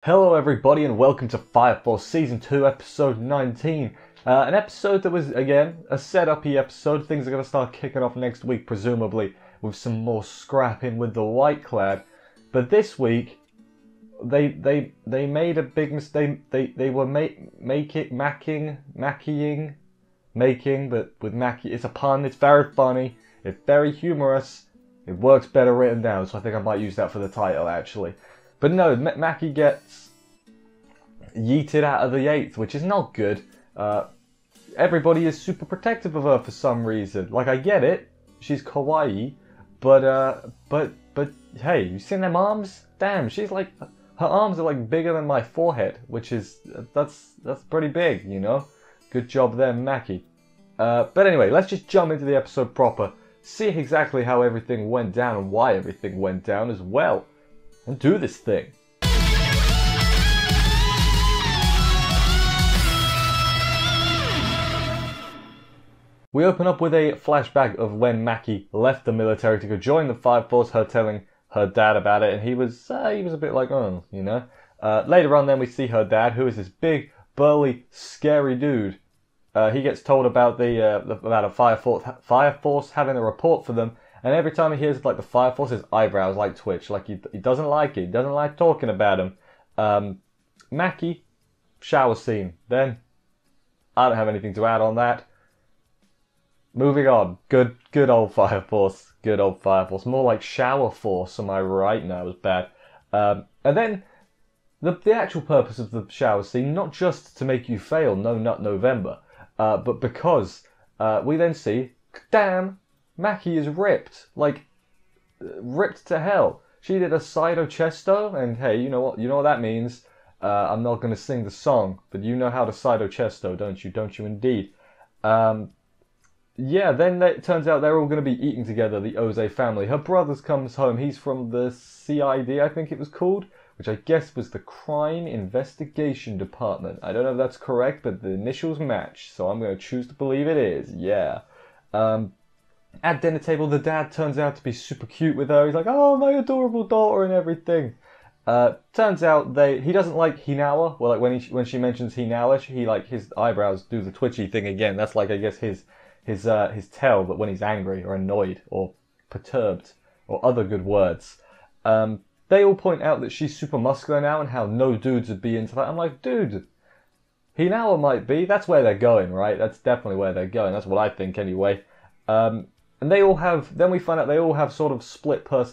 Hello everybody and welcome to Fire Force Season 2 Episode 19. An episode that was, again, a set-up-y episode. Things are going to start kicking off next week, presumably, with some more scrapping with the White Clad. But this week, they made a big mistake. They were making, but with Mackie, it's a pun, it's very funny, it's very humorous, it works better written down, so I think I might use that for the title, actually. But no, Mackie gets yeeted out of the 8th, which is not good. Everybody is super protective of her for some reason. Like, I get it, she's kawaii, but hey, you seen them arms? Damn, she's like, her arms are like bigger than my forehead, which is, that's pretty big, you know? Good job there, Mackie. But anyway, let's just jump into the episode proper, see exactly how everything went down and why everything went down as well. And do this thing. We open up with a flashback of when Mackie left the military to go join the Fire Force, her telling her dad about it, and he was a bit like, oh, you know. Later on then we see her dad, who is this big, burly, scary dude. He gets told about about a Fire Force having a report for them. And every time he hears like the Fire Force, his eyebrows like twitch. Like he doesn't like it. He doesn't like talking about him. Mackie, shower scene. Then, I don't have anything to add on that. Moving on. Good old Fire Force. Good old Fire Force. More like Shower Force, am I right? No, it was bad. And then, the actual purpose of the shower scene, not just to make you fail No Nut November, but because we then see, damn, Mackie is ripped, like, ripped to hell. She did a Sido Chesto, and hey, you know what that means. I'm not going to sing the song, but you know how to Sido Chesto, don't you? Don't you indeed? Yeah, then it turns out they're all going to be eating together, the Oze family. Her brother comes home, he's from the CID, I think it was called, which I guess was the Crime Investigation Department. I don't know if that's correct, but the initials match, so I'm going to choose to believe it is, yeah. At dinner table, the dad turns out to be super cute with her. He's like, oh, my adorable daughter and everything. Turns out he doesn't like Hinawa. Well, like when she mentions Hinawa, his eyebrows do the twitchy thing again. That's like, I guess, his tell that when he's angry or annoyed or perturbed or other good words. They all point out that she's super muscular now and how no dudes would be into that. I'm like, dude, Hinawa might be. That's where they're going, right? That's definitely where they're going. That's what I think anyway. And they all have, then we find out they all have sort of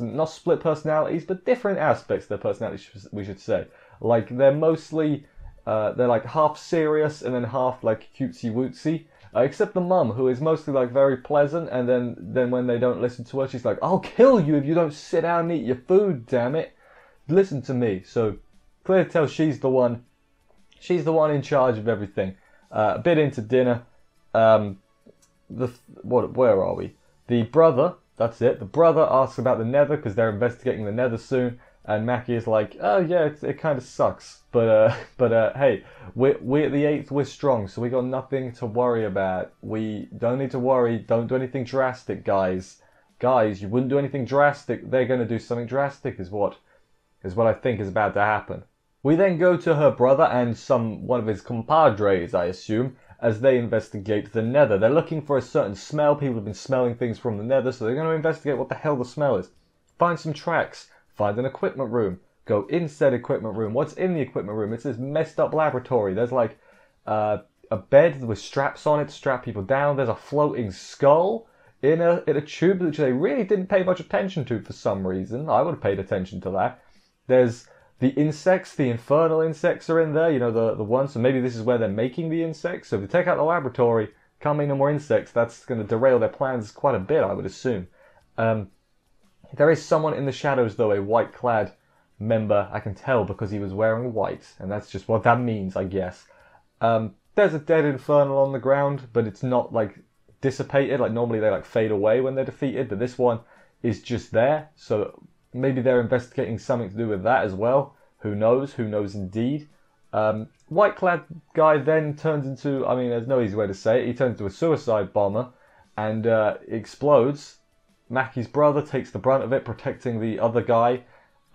not split personalities, but different aspects of their personalities, we should say. Like, they're mostly, they're like half serious and then half like cutesy wootsy. Except the mum, who is mostly like very pleasant, and then when they don't listen to her, she's like, I'll kill you if you don't sit down and eat your food, damn it. Listen to me. So, clear to tell she's the one in charge of everything. A bit into dinner. Where are we? The brother, that's it. The brother asks about the Nether because they're investigating the Nether soon, and Mackie is like, "Oh yeah, it kind of sucks, but hey, we at the 8th, we're strong, so we got nothing to worry about. We don't need to worry. Don't do anything drastic, guys. Guys, you wouldn't do anything drastic. They're gonna do something drastic, is what I think is about to happen." We then go to her brother and one of his compadres, I assume, as they investigate the Nether. They're looking for a certain smell. People have been smelling things from the Nether, so they're going to investigate what the hell the smell is. Find some tracks. Find an equipment room. Go in said equipment room. What's in the equipment room? It's this messed up laboratory. There's like a bed with straps on it to strap people down. There's a floating skull in a tube, which they really didn't pay much attention to for some reason. I would have paid attention to that. There's the insects, the infernal insects are in there, you know, the ones, so maybe this is where they're making the insects. So if they take out the laboratory, can't make no more insects, that's going to derail their plans quite a bit, I would assume. There is someone in the shadows, though, a white-clad member, I can tell because he was wearing white, and that's just what that means, I guess. There's a dead infernal on the ground, but it's not, like, dissipated, like normally they, like, fade away when they're defeated, but this one is just there, so maybe they're investigating something to do with that as well. Who knows? Who knows indeed. White-clad guy then turns into, I mean, there's no easy way to say it, he turns into a suicide bomber and explodes. Mackie's brother takes the brunt of it, protecting the other guy.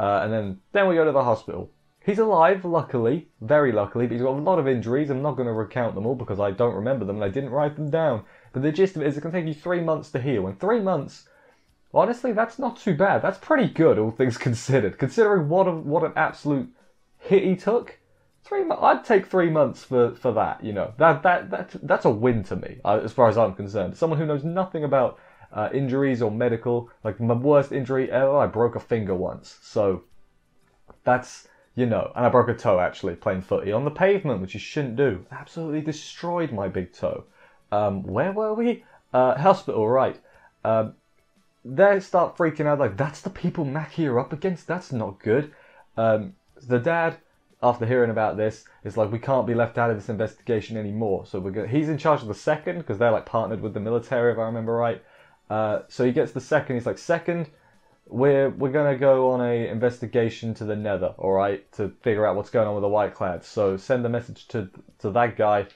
And then we go to the hospital. He's alive, luckily, very luckily, but he's got a lot of injuries. I'm not going to recount them all because I don't remember them and I didn't write them down. But the gist of it is it can take you 3 months to heal. And 3 months, honestly, that's not too bad. That's pretty good, all things considered. Considering what an absolute hit he took. 3 months, I'd take 3 months for that, you know. That's a win to me, as far as I'm concerned. Someone who knows nothing about injuries or medical. Like, my worst injury ever, I broke a finger once. So, that's... You know, and I broke a toe actually playing footy on the pavement, which you shouldn't do. Absolutely destroyed my big toe. Where were we? Hospital, right. They start freaking out like, that's the people Mackie are up against? That's not good. The dad, after hearing about this, is like, we can't be left out of this investigation anymore. So he's in charge of the second, because they're like partnered with the military, if I remember right. So he gets the second, he's like, second... We're gonna go on a investigation to the Nether, alright, to figure out what's going on with the Whiteclads. So send a message to that guy.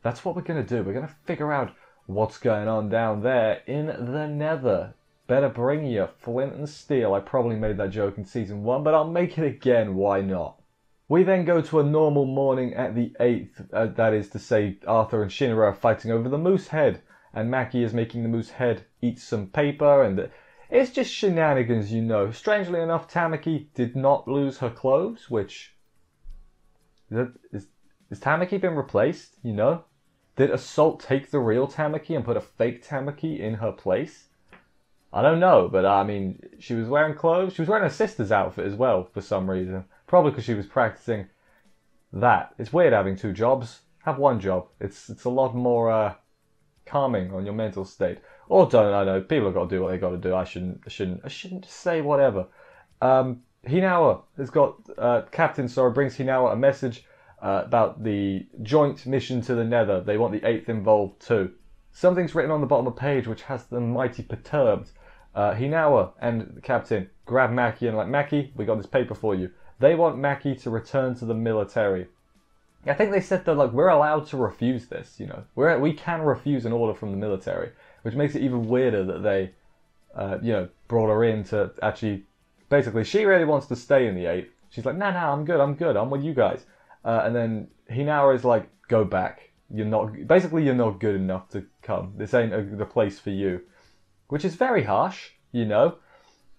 That's what we're gonna do. We're gonna figure out what's going on down there in the Nether. Better bring you flint and steel. I probably made that joke in season 1, but I'll make it again, why not? We then go to a normal morning at the 8th, that is to say Arthur and Shinra are fighting over the moose head, and Mackie is making the moose head eat some paper, and... It's just shenanigans, you know. Strangely enough, Tamaki did not lose her clothes, which... Is Tamaki been replaced, you know? Did Assault take the real Tamaki and put a fake Tamaki in her place? I don't know, but I mean, she was wearing clothes. She was wearing her sister's outfit as well, for some reason. Probably because she was practicing that. It's weird having 2 jobs. Have 1 job. It's a lot more calming on your mental state. Or don't, I know, people have got to do what they got to do. I shouldn't say whatever. Hinawa has got, Captain Sora brings Hinawa a message about the joint mission to the Nether. They want the 8th involved too. Something's written on the bottom of the page which has them mighty perturbed. Hinawa and the Captain grab Mackie and like, Mackie, we got this paper for you. They want Mackie to return to the military. I think they said that, like, we're allowed to refuse this, you know. We can refuse an order from the military, which makes it even weirder that they, you know, brought her in to actually... Basically, she really wants to stay in the 8th. She's like, nah, I'm good, I'm with you guys. And then Hinawa is like, go back. You're not... Basically, you're not good enough to come. This ain't the place for you. Which is very harsh, you know.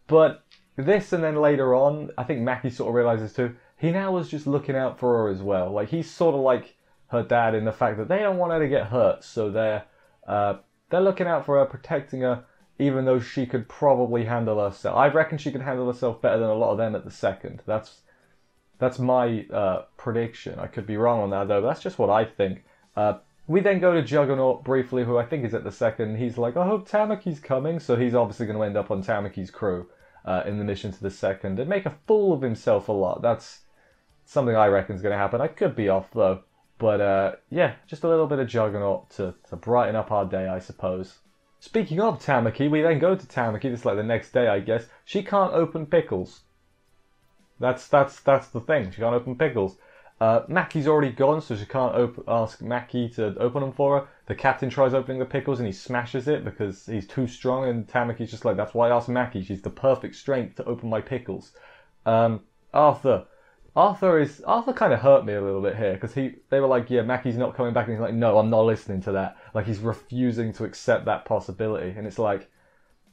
But this and then later on, I think Mackie sort of realises too, Hinawa's just looking out for her as well. Like, he's sort of like her dad in the fact that they don't want her to get hurt, so they're looking out for her, protecting her, even though she could probably handle herself. I reckon she could handle herself better than a lot of them at the second. That's my prediction. I could be wrong on that though, but that's just what I think. We then go to Juggernaut briefly, who I think is at the second. He's like, I hope Tamaki's coming, so he's obviously going to end up on Tamaki's crew in the mission to the second and make a fool of himself a lot. That's something I reckon is going to happen. I could be off though. But yeah, just a little bit of Juggernaut to brighten up our day, I suppose. Speaking of Tamaki, we then go to Tamaki. This is like the next day, I guess. She can't open pickles. That's the thing. She can't open pickles. Mackie's already gone, so she can't ask Mackie to open them for her. The captain tries opening the pickles and he smashes it because he's too strong, and Tamaki's just like, that's why I asked Mackie. She's the perfect strength to open my pickles. Arthur kind of hurt me a little bit here because they were like, yeah, Mackie's not coming back, and he's like, no, I'm not listening to that. Like, he's refusing to accept that possibility, and it's like,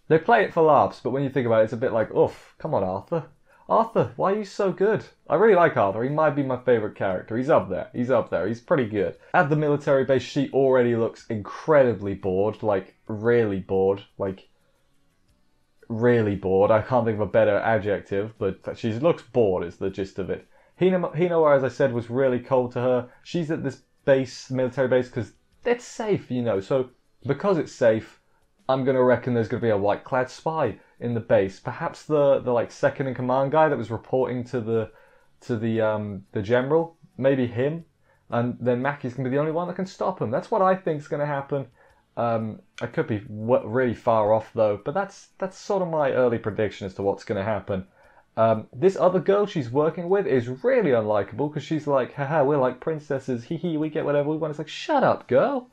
they play it for laughs, but when you think about it, it's a bit like, oof, come on, Arthur. Arthur, why are you so good? I really like Arthur. He might be my favourite character. He's up there. He's pretty good. At the military base, she already looks incredibly bored. Like, really bored. Like, really bored. I can't think of a better adjective, but she looks bored is the gist of it. Hinawa, as I said, was really cold to her. She's at this base, military base, because it's safe, you know. So, because it's safe, I'm going to reckon there's going to be a white-clad spy in the base. Perhaps the like second in command guy that was reporting to the general. Maybe him. And then Mackie's going to be the only one that can stop him. That's what I think is going to happen. I could be really far off though, but that's sort of my early prediction as to what's going to happen. This other girl she's working with is really unlikable because she's like, haha, we're like princesses, hee hee, we get whatever we want. It's like, shut up, girl.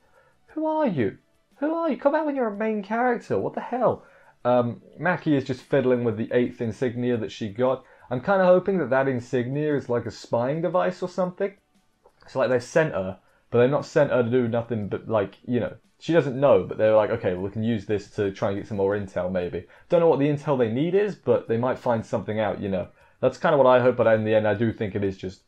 Who are you? Who are you? Come out when you're a main character. What the hell? Mackie is just fiddling with the 8th insignia that she got. I'm kind of hoping that that insignia is like a spying device or something. So like they've sent her, but they've not sent her to do nothing but like, you know, she doesn't know, but they're like, okay, well, we can use this to try and get some more intel maybe. Don't know what the intel they need is, but they might find something out, you know. That's kind of what I hope, but in the end I do think it is just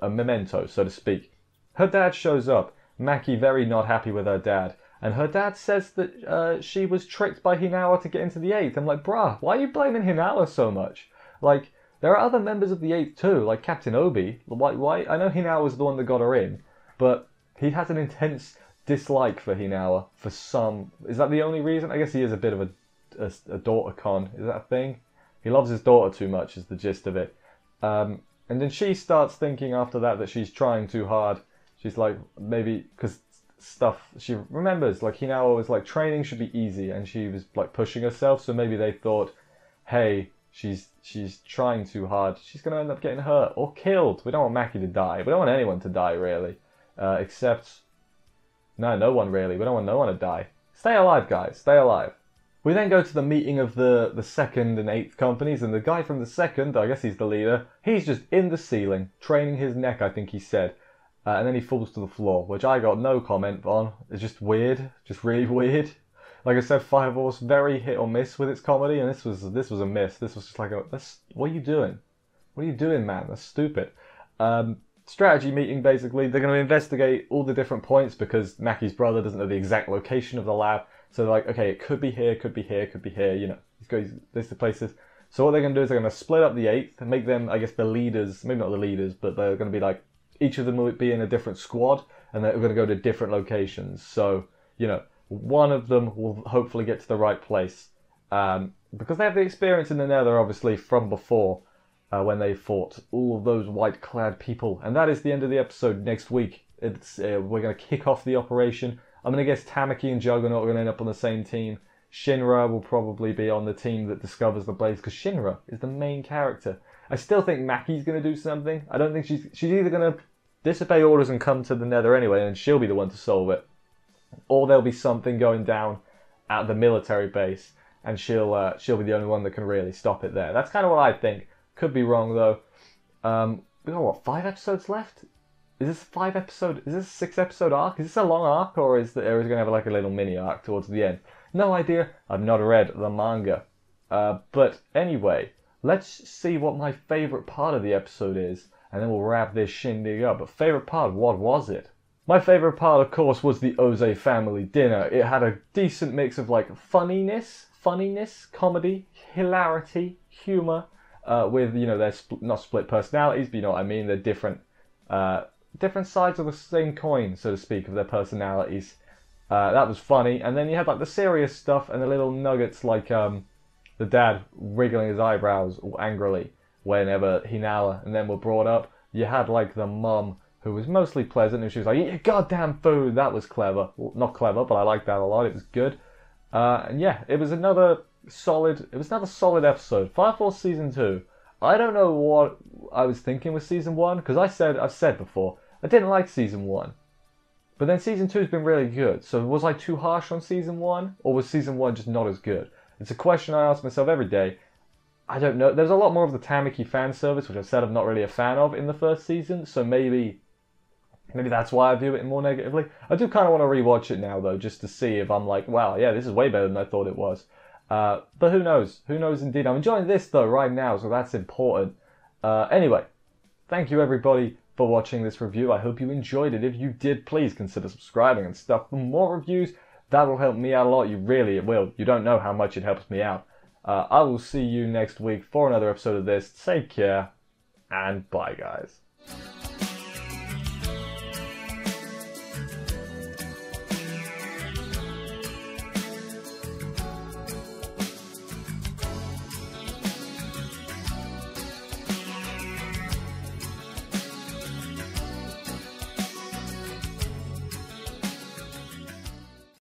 a memento, so to speak. Her dad shows up, Maki very not happy with her dad. And her dad says that she was tricked by Hinawa to get into the 8th. I'm like, bruh, why are you blaming Hinawa so much? Like, there are other members of the 8th too, like Captain Obi. Why? I know Hinawa was the one that got her in, but he has an intense dislike for Hinawa for some... Is that the only reason? I guess he is a bit of a daughter con. Is that a thing? He loves his daughter too much is the gist of it. And then she starts thinking after that she's trying too hard. She's like, maybe... because stuff she remembers, like Hinawa was like, training should be easy, and she was like pushing herself, so maybe they thought, hey, she's trying too hard, she's gonna end up getting hurt or killed. We don't want Maki to die. We don't want anyone to die really, except no one really. We don't want no one to die. Stay alive, guys, stay alive. We then go to the meeting of the 2nd and 8th companies, and the guy from the 2nd, I guess he's the leader, he's just in the ceiling training his neck, I think he said. And then he falls to the floor, which I got no comment on. It's just weird, just really weird. Like I said, Fire Force very hit or miss with its comedy, and this was a miss. This was just like, what are you doing? What are you doing, man? That's stupid. Strategy meeting, basically. They're going to investigate all the different points because Maki's brother doesn't know the exact location of the lab. So they're like, okay, it could be here, could be here, could be here. You know, these places. So what they're going to do is they're going to split up the 8th and make them, I guess, the leaders. Maybe not the leaders, but they're going to be like, each of them will be in a different squad, and they're going to go to different locations. So, you know, one of them will hopefully get to the right place. Because they have the experience in the Nether, obviously, from before, when they fought all of those white-clad people. And that is the end of the episode next week. We're going to kick off the operation. I'm going to guess Tamaki and Juggernaut are going to end up on the same team. Shinra will probably be on the team that discovers the blaze, because Shinra is the main character. I still think Maki's going to do something. I don't think she's either going to disobey orders and come to the Nether anyway, and she'll be the one to solve it, or there'll be something going down at the military base, and she'll be the only one that can really stop it there. That's kind of what I think. Could be wrong though. We got what, 5 episodes left? Is this a 6 episode arc? Is this a long arc, or is it going to have like a little mini arc towards the end? No idea. I've not read the manga. But anyway, let's see what my favourite part of the episode is, and then we'll wrap this shindig up. But favourite part, what was it? My favourite part, of course, was the Oze family dinner. It had a decent mix of like funniness, comedy, hilarity, humour, with, you know, their not split personalities, but you know what I mean. They're different sides of the same coin, so to speak, of their personalities. That was funny. And then you had like the serious stuff and the little nuggets, like the dad wriggling his eyebrows angrily whenever Hinawa and them were brought up. You had like the mum, who was mostly pleasant, and she was like, "Eat your goddamn food." That was clever. Well, not clever, but I liked that a lot. It was good. And yeah, it was another solid episode. Fire Force Season 2. I don't know what I was thinking with Season 1, because I've said before, I didn't like Season 1. But then Season 2 has been really good. So was I too harsh on Season 1? Or was Season 1 just not as good? It's a question I ask myself every day. I don't know. There's a lot more of the Tamaki fan service, which I've said I'm not really a fan of in the first season. So maybe that's why I view it more negatively. I do kind of want to rewatch it now, though, just to see if I'm like, wow, yeah, this is way better than I thought it was. But who knows? Who knows indeed. I'm enjoying this, though, right now, so that's important. Anyway, thank you, everybody, for watching this review. I hope you enjoyed it. If you did, please consider subscribing and stuff for more reviews. That will help me out a lot. It will. You don't know how much it helps me out. I will see you next week for another episode of this. Take care, and bye, guys.